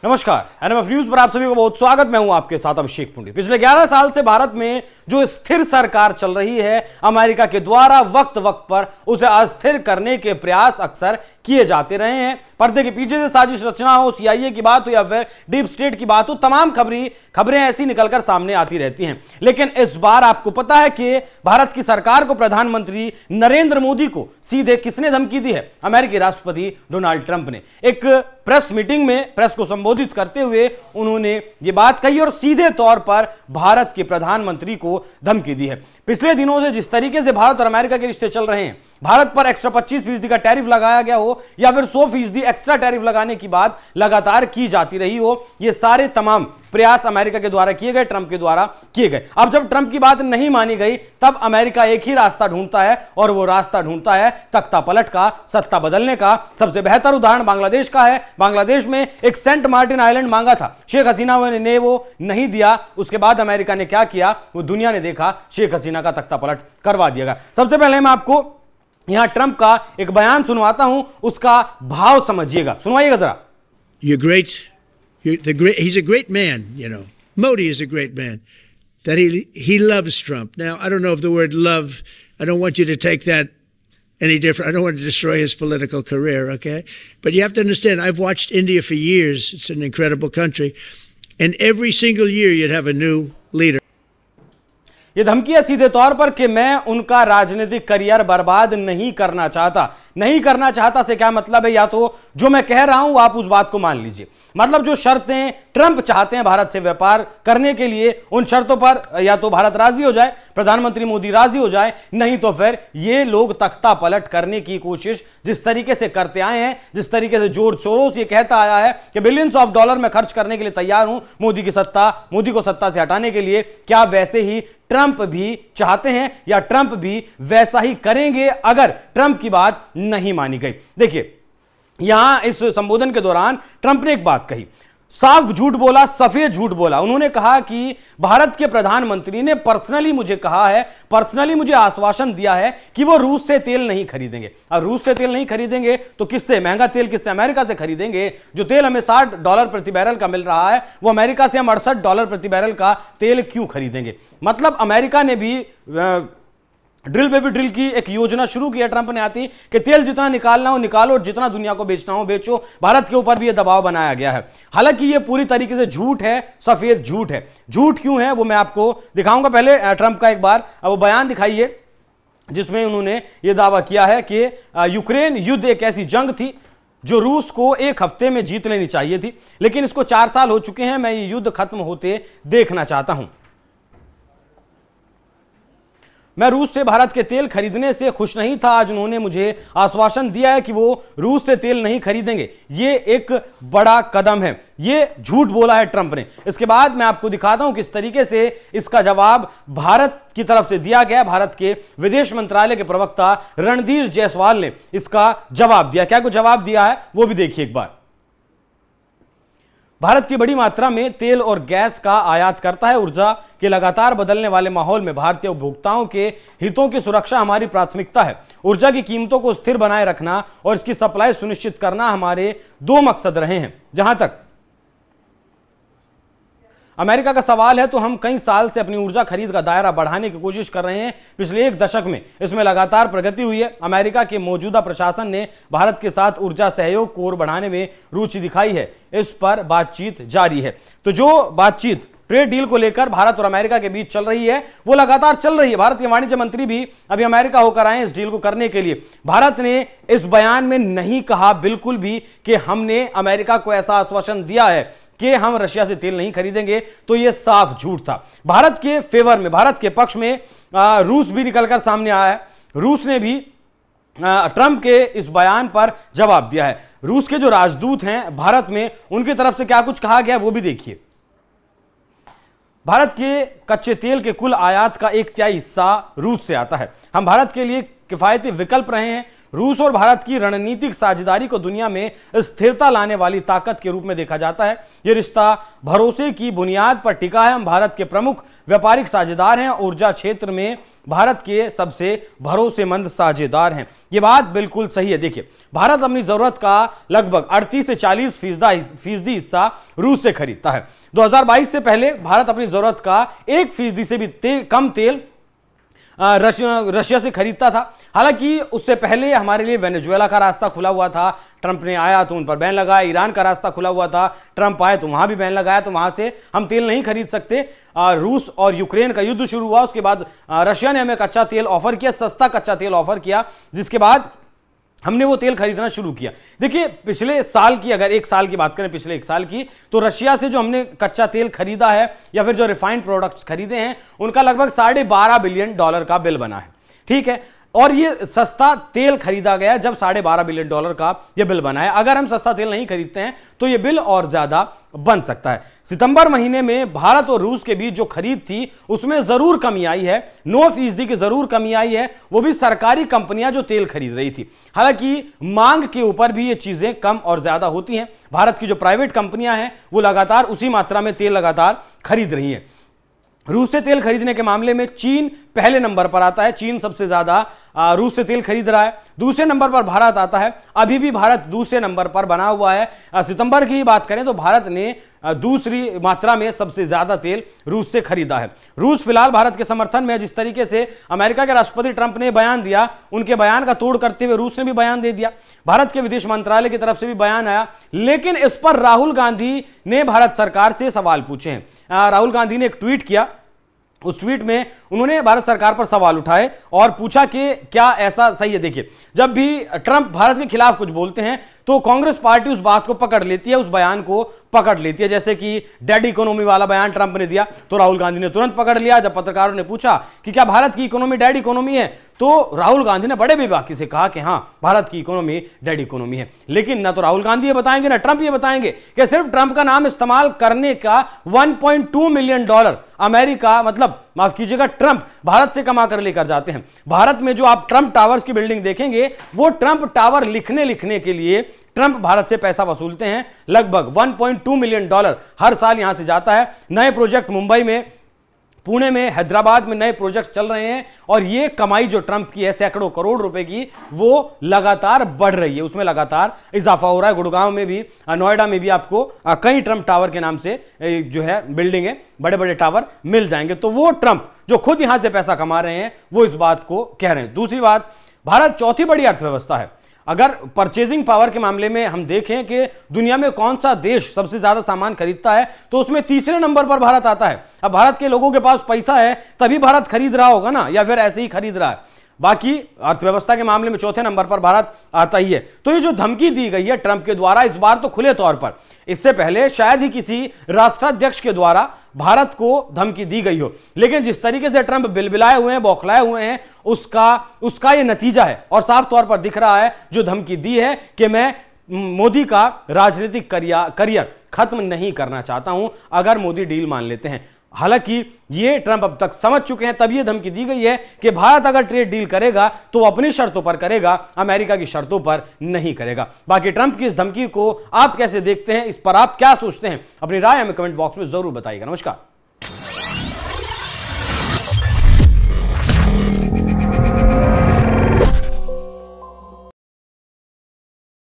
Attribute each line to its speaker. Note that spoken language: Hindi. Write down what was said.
Speaker 1: नमस्कार, एनएमएफ न्यूज पर आप सभी को बहुत स्वागत। मैं हूं आपके साथ अभिषेक पुंडी। पिछले 11 साल से भारत में जो स्थिर सरकार चल रही है, अमेरिका के द्वारा वक्त वक्त पर उसे अस्थिर करने के प्रयास अक्सर किए जाते रहे हैं। पर्दे के पीछे से साजिश रचना हो, सीआईए की बात हो या फिर डीप स्टेट की बात हो, तमाम खबरें ऐसी निकलकर सामने आती रहती हैं। लेकिन इस बार आपको पता है कि भारत की सरकार को, प्रधानमंत्री नरेंद्र मोदी को सीधे किसने धमकी दी है? अमेरिकी राष्ट्रपति डोनाल्ड ट्रंप ने एक प्रेस मीटिंग में प्रेस को संबोधित करते हुए उन्होंने ये बात कही और सीधे तौर पर भारत के प्रधानमंत्री को धमकी दी है। पिछले दिनों से जिस तरीके से भारत और अमेरिका के रिश्ते चल रहे हैं, भारत पर एक्स्ट्रा 25% का टैरिफ लगाया गया हो या फिर 100% एक्स्ट्रा टैरिफ लगाने की बात लगातार की जाती रही हो, ये सारे तमाम प्रयास अमेरिका के द्वारा किए गए, ट्रंप के द्वारा किए गए। अब जब ट्रंप की बात नहीं मानी गई, तब अमेरिका एक ही रास्ता ढूंढता है और वो रास्ता ढूंढता है तख्ता पलट का, सत्ता बदलने का। सबसे बेहतर उदाहरण बांग्लादेश का है। बांग्लादेश में एक सेंट मार्टिन आइलैंड मांगा था, शेख हसीना ने वो नहीं दिया। उसके बाद अमेरिका ने क्या किया, वो दुनिया ने देखा, शेख हसीना का तख्ता पलट करवा दिया गया। सबसे पहले मैं आपको यहां ट्रंप का एक बयान सुनवाता हूं, उसका भाव समझिएगा, सुनवाइएगा जरा।
Speaker 2: He's a great man, you know. Modi is a great man. That he loves Trump. Now, I don't know if the word love, I don't want you to take that any different. I don't want to destroy his political career, okay? But you have to understand, I've watched India for years. It's an incredible country. And every single year you'd have a new leader.
Speaker 1: ये धमकी है सीधे तौर पर कि मैं उनका राजनीतिक करियर बर्बाद नहीं करना चाहता। नहीं करना चाहता से क्या मतलब है? या तो जो मैं कह रहा हूं आप उस बात को मान लीजिए। मतलब जो शर्तें ट्रंप चाहते हैं भारत से व्यापार करने के लिए, उन शर्तों पर या तो भारत राजी हो जाए, प्रधानमंत्री मोदी राजी हो जाए, नहीं तो फिर ये लोग तख्ता पलट करने की कोशिश जिस तरीके से करते आए हैं, जिस तरीके से जॉर्ज सोरोस ये कहता आया है कि बिलियंस ऑफ डॉलर मैं खर्च करने के लिए तैयार हूं मोदी को सत्ता से हटाने के लिए, क्या वैसे ही ट्रंप भी चाहते हैं या ट्रंप भी वैसा ही करेंगे अगर ट्रंप की बात नहीं मानी गई? देखिए, यहां इस संबोधन के दौरान ट्रंप ने एक बात कही, साफ झूठ बोला, सफेद झूठ बोला। उन्होंने कहा कि भारत के प्रधानमंत्री ने पर्सनली मुझे कहा है, पर्सनली मुझे आश्वासन दिया है कि वो रूस से तेल नहीं खरीदेंगे। और रूस से तेल नहीं खरीदेंगे तो किससे? महंगा तेल किससे? अमेरिका से खरीदेंगे। जो तेल हमें $60 प्रति बैरल का मिल रहा है, वो अमेरिका से हम $68 प्रति बैरल का तेल क्यों खरीदेंगे? मतलब अमेरिका ने भी ड्रिल बेबी ड्रिल की एक योजना शुरू की है ट्रंप ने आती कि तेल जितना निकालना हो निकालो और जितना दुनिया को बेचना हो बेचो। भारत के ऊपर भी यह दबाव बनाया गया है। हालांकि यह पूरी तरीके से झूठ है, सफेद झूठ है। झूठ क्यों है वो मैं आपको दिखाऊंगा। पहले ट्रंप का एक बार वो बयान दिखाइए जिसमें उन्होंने यह दावा किया है कि यूक्रेन युद्ध एक ऐसी जंग थी जो रूस को एक हफ्ते में जीत लेनी चाहिए थी, लेकिन इसको 4 साल हो चुके हैं। मैं ये युद्ध खत्म होते देखना चाहता हूं। मैं रूस से भारत के तेल खरीदने से खुश नहीं था। आज उन्होंने मुझे आश्वासन दिया है कि वो रूस से तेल नहीं खरीदेंगे। ये एक बड़ा कदम है। ये झूठ बोला है ट्रंप ने। इसके बाद मैं आपको दिखाता हूं किस तरीके से इसका जवाब भारत की तरफ से दिया गया। भारत के विदेश मंत्रालय के प्रवक्ता रणधीर जायसवाल ने इसका जवाब दिया। क्या कुछ जवाब दिया है वो भी देखिए एक बार। भारत की बड़ी मात्रा में तेल और गैस का आयात करता है। ऊर्जा के लगातार बदलने वाले माहौल में भारतीय उपभोक्ताओं के हितों की सुरक्षा हमारी प्राथमिकता है। ऊर्जा की कीमतों को स्थिर बनाए रखना और इसकी सप्लाई सुनिश्चित करना हमारे 2 मकसद रहे हैं। जहां तक अमेरिका का सवाल है तो हम कई साल से अपनी ऊर्जा खरीद का दायरा बढ़ाने की कोशिश कर रहे हैं। पिछले 1 दशक में इसमें लगातार प्रगति हुई है। अमेरिका के मौजूदा प्रशासन ने भारत के साथ ऊर्जा सहयोग को और बढ़ाने में रुचि दिखाई है। इस पर बातचीत जारी है। तो जो बातचीत ट्रेड डील को लेकर भारत और अमेरिका के बीच चल रही है वो लगातार चल रही है। भारत के वाणिज्य मंत्री भी अभी अमेरिका होकर आए इस डील को करने के लिए। भारत ने इस बयान में नहीं कहा बिल्कुल भी कि हमने अमेरिका को ऐसा आश्वासन दिया है कि हम रशिया से तेल नहीं खरीदेंगे। तो यह साफ झूठ था। भारत के फेवर में, भारत के पक्ष में रूस भी निकलकर सामने आया है। रूस ने भी ट्रंप के इस बयान पर जवाब दिया है। रूस के जो राजदूत हैं भारत में, उनकी तरफ से क्या कुछ कहा गया वो भी देखिए। भारत के कच्चे तेल के कुल आयात का 1/3 हिस्सा रूस से आता है। हम भारत के लिए किफायती विकल्प रहे हैं। रूस और भारत की रणनीतिक साझेदारी को दुनिया में स्थिरता लाने वाली ताकत के रूप में देखा जाता है। यह रिश्ता भरोसे की बुनियाद पर टिका है। हम भारत के प्रमुख व्यापारिक साझेदार हैं, ऊर्जा क्षेत्र में भारत के सबसे भरोसेमंद साझेदार हैं। यह बात बिल्कुल सही है। देखिए, भारत अपनी जरूरत का लगभग 38 से 40% हिस्सा रूस से खरीदता है। 2022 से पहले भारत अपनी जरूरत का 1% से भी कम तेल रशिया से खरीदता था। हालांकि उससे पहले हमारे लिए वेनेजुएला का रास्ता खुला हुआ था, ट्रंप ने आया तो उन पर बैन लगाया। ईरान का रास्ता खुला हुआ था, ट्रंप आए तो वहां भी बैन लगाया, तो वहां से हम तेल नहीं खरीद सकते। रूस और यूक्रेन का युद्ध शुरू हुआ, उसके बाद रशिया ने हमें कच्चा तेल ऑफर किया, सस्ता कच्चा तेल ऑफर किया, जिसके बाद हमने वो तेल खरीदना शुरू किया। देखिए, पिछले साल की अगर एक साल की बात करें, पिछले एक साल की, तो रशिया से जो हमने कच्चा तेल खरीदा है या फिर जो रिफाइंड प्रोडक्ट्स खरीदे हैं, उनका लगभग $12.5 बिलियन का बिल बना है। ठीक है, और ये सस्ता तेल खरीदा गया जब $12.5 बिलियन का ये बिल बना है। अगर हम सस्ता तेल नहीं खरीदते हैं तो ये बिल और ज्यादा बन सकता है। सितंबर महीने में भारत और रूस के बीच जो खरीद थी उसमें जरूर कमी आई है, 9% की जरूर कमी आई है, वो भी सरकारी कंपनियां जो तेल खरीद रही थी। हालांकि मांग के ऊपर भी ये चीजें कम और ज्यादा होती हैं। भारत की जो प्राइवेट कंपनियां हैं वो लगातार उसी मात्रा में तेल लगातार खरीद रही हैं। रूस से तेल खरीदने के मामले में चीन पहले नंबर पर आता है। चीन सबसे ज्यादा रूस से तेल खरीद रहा है। दूसरे नंबर पर भारत आता है। अभी भी भारत दूसरे नंबर पर बना हुआ है। सितंबर की बात करें तो भारत ने दूसरी मात्रा में सबसे ज्यादा तेल रूस से खरीदा है। रूस फिलहाल भारत के समर्थन में, जिस तरीके से अमेरिका के राष्ट्रपति ट्रंप ने बयान दिया, उनके बयान का तोड़ करते हुए रूस ने भी बयान दे दिया। भारत के विदेश मंत्रालय की तरफ से भी बयान आया, लेकिन इस पर राहुल गांधी ने भारत सरकार से सवाल पूछे हैं। राहुल गांधी ने एक ट्वीट किया, उस ट्वीट में उन्होंने भारत सरकार पर सवाल उठाए और पूछा कि क्या ऐसा सही है। देखिए, जब भी ट्रंप भारत के खिलाफ कुछ बोलते हैं तो कांग्रेस पार्टी उस बात को पकड़ लेती है, उस बयान को पकड़ लेती है। जैसे कि डेड इकोनॉमी वाला बयान ट्रंप ने दिया तो राहुल गांधी ने तुरंत पकड़ लिया। जब पत्रकारों ने पूछा कि क्या भारत की इकोनॉमी डेड इकोनॉमी है, तो राहुल गांधी ने बड़े बेबाकी से कहा कि हां, भारत की इकोनॉमी डेड इकोनॉमी है। लेकिन ना तो राहुल गांधी ये बताएंगे ना ट्रंप ये बताएंगे कि सिर्फ ट्रंप का नाम इस्तेमाल करने का $1.2 मिलियन अमेरिका, मतलब माफ कीजिएगा, ट्रंप भारत से कमा कर लेकर जाते हैं। भारत में जो आप ट्रंप टावर्स की बिल्डिंग देखेंगे, वो ट्रंप टावर लिखने के लिए ट्रंप भारत से पैसा वसूलते हैं। लगभग $1.2 मिलियन हर साल यहां से जाता है। नए प्रोजेक्ट मुंबई में, पुणे में, हैदराबाद में नए प्रोजेक्ट चल रहे हैं और ये कमाई जो ट्रंप की है सैकड़ों करोड़ रुपए की, वो लगातार बढ़ रही है, उसमें लगातार इजाफा हो रहा है। गुड़गांव में भी, नोएडा में भी आपको कई ट्रंप टावर के नाम से जो है बिल्डिंग है, बड़े बड़े टावर मिल जाएंगे। तो वो ट्रंप जो खुद यहां से पैसा कमा रहे हैं वो इस बात को कह रहे हैं। दूसरी बात, भारत चौथी बड़ी अर्थव्यवस्था है। अगर परचेजिंग पावर के मामले में हम देखें कि दुनिया में कौन सा देश सबसे ज्यादा सामान खरीदता है, तो उसमें तीसरे नंबर पर भारत आता है। अब भारत के लोगों के पास पैसा है तभी भारत खरीद रहा होगा ना, या फिर ऐसे ही खरीद रहा है। बाकी अर्थव्यवस्था के मामले में चौथे नंबर पर भारत आता ही है। तो ये जो धमकी दी गई है ट्रंप के द्वारा, इस बार तो खुले तौर पर, इससे पहले शायद ही किसी राष्ट्राध्यक्ष के द्वारा भारत को धमकी दी गई हो, लेकिन जिस तरीके से ट्रंप बिलबिलाए हुए हैं, बौखलाए हुए हैं, उसका ये नतीजा है। और साफ तौर पर दिख रहा है जो धमकी दी है कि मैं मोदी का राजनीतिक करियर खत्म नहीं करना चाहता हूं अगर मोदी डील मान लेते हैं। हालांकि ये ट्रंप अब तक समझ चुके हैं, तब ये धमकी दी गई है कि भारत अगर ट्रेड डील करेगा तो अपनी शर्तों पर करेगा, अमेरिका की शर्तों पर नहीं करेगा। बाकी ट्रंप की इस धमकी को आप कैसे देखते हैं, इस पर आप क्या सोचते हैं, अपनी राय हमें कमेंट बॉक्स में जरूर बताइएगा। नमस्कार।